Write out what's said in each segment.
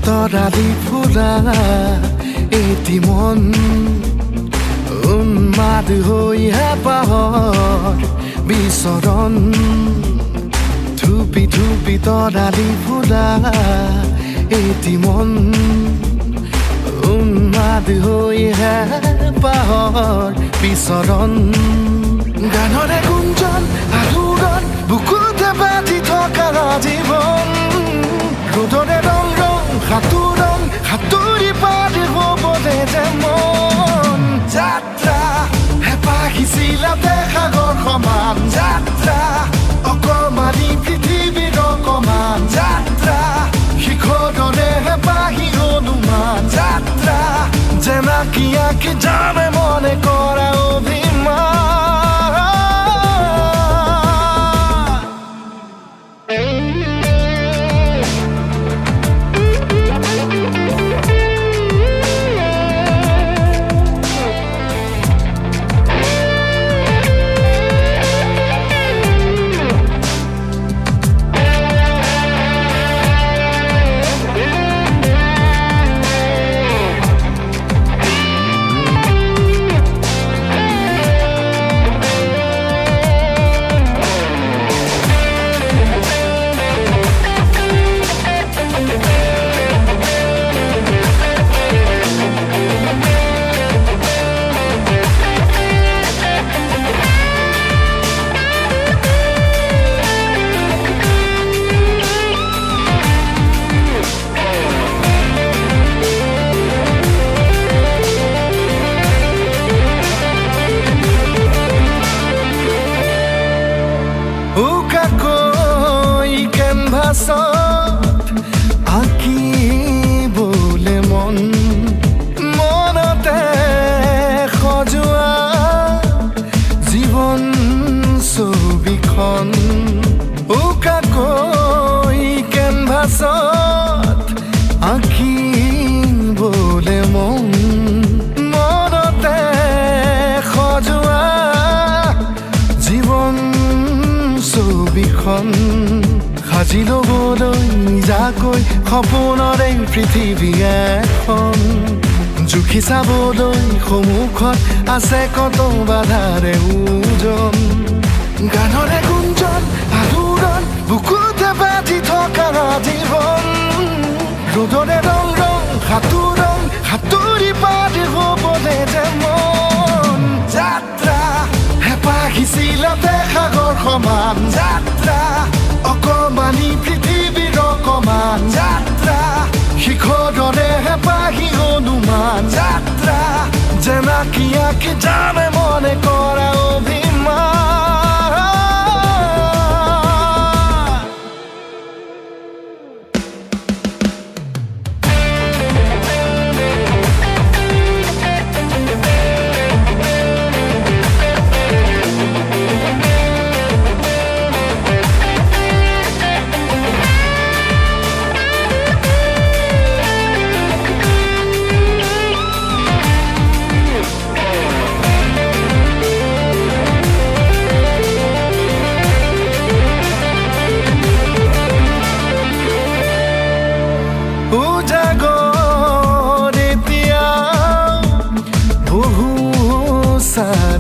তৰালি ফুৰা এটি মন উন্মাদ হৈ হেঁপাহৰ বিচৰণ ধুপি ধুপি তৰালি ফুৰা এটি মন উন্মাদ হৈ হেঁপাহৰ বিচৰণ গানৰে গুঞ্জন আলোড়ন বুকুতে বাঁধি থকা জীৱন ৰ'দৰে ৰং ৰং সাঁতোৰং সাঁতুৰি পাৰি হ'বলে যে মন যাত্ৰা হেঁপাহিছিলাতে সাগৰ সমান যাত্ৰা অকমানি পৃথিৱীৰ অকমান যাত্ৰা শিখৰৰে হেঁপাহি অনুমান যাত্ৰা জেনাকি আঁকি জানে মনে কৰা অভিমান আঁকিবলে মন মনতে সজোৱা জীৱন ছবিখন উকাকৈ কেনভাছত আঁকিবলে মন মনতে সজোৱা জীৱন ছবিখন সাজি ল'বলৈ নিজাকৈ সপোনৰে পৃথিৱী এখন জুখি চাবলৈ সন্মুখত আছে কত বাধাৰে ওজন গানৰে গুঞ্জন আলোড়ন বুকুতে বাঁধি থকা জীৱন ৰ'দৰে ৰং ৰং সাঁতোৰং সাঁতুৰি পাৰি হ'বলে যে মন যাত্ৰা হেঁপাহিছিলাতে সাগৰ সমান যাত্ৰা অকমানি পৃথিৱীৰ অকমান যাত্ৰা শিখৰৰে হেঁপাহি অনুমান যাত্ৰা জেনাকি আঁকি জানে মনে কৰা অভিমান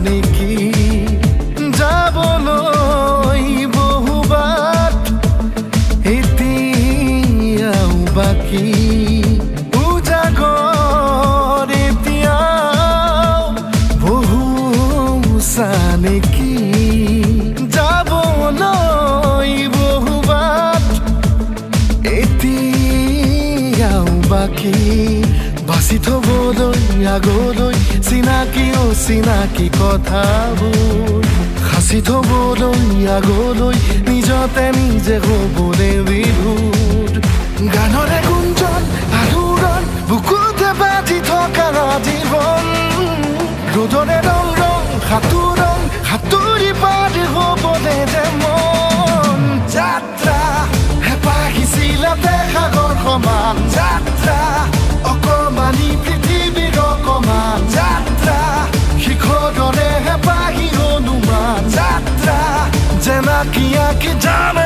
নেকি যাবলৈ বহুবাট এতিয়াও বাকী উজাগৰ এতিয়াও বহু নেকি যাবলৈ বহুবাট এতিয়াও বাকী বাচি থবলৈ আগলৈ চিনাকি অচিনাকি কথাবোৰ সাঁচি থবলৈ আগলৈ নিজতে নিজে হ'বলৈ বিভোৰ গানৰে গুঞ্জন আলোড়ন বুকুতে বাঁধি থকা জীৱন ৰ'দৰে ৰং ৰং সাঁতোৰং সাঁতুৰি পাৰি হ'বলে যে মন যাত্ৰা হেঁপাহিছিলাতে সাগৰ সমান যাত্ৰা অকমানি পৃথিৱীৰ অকমান যাত্ৰা শিখৰৰে হেঁপাহি অনুমান যাত্ৰা জেনাকি আঁকি জান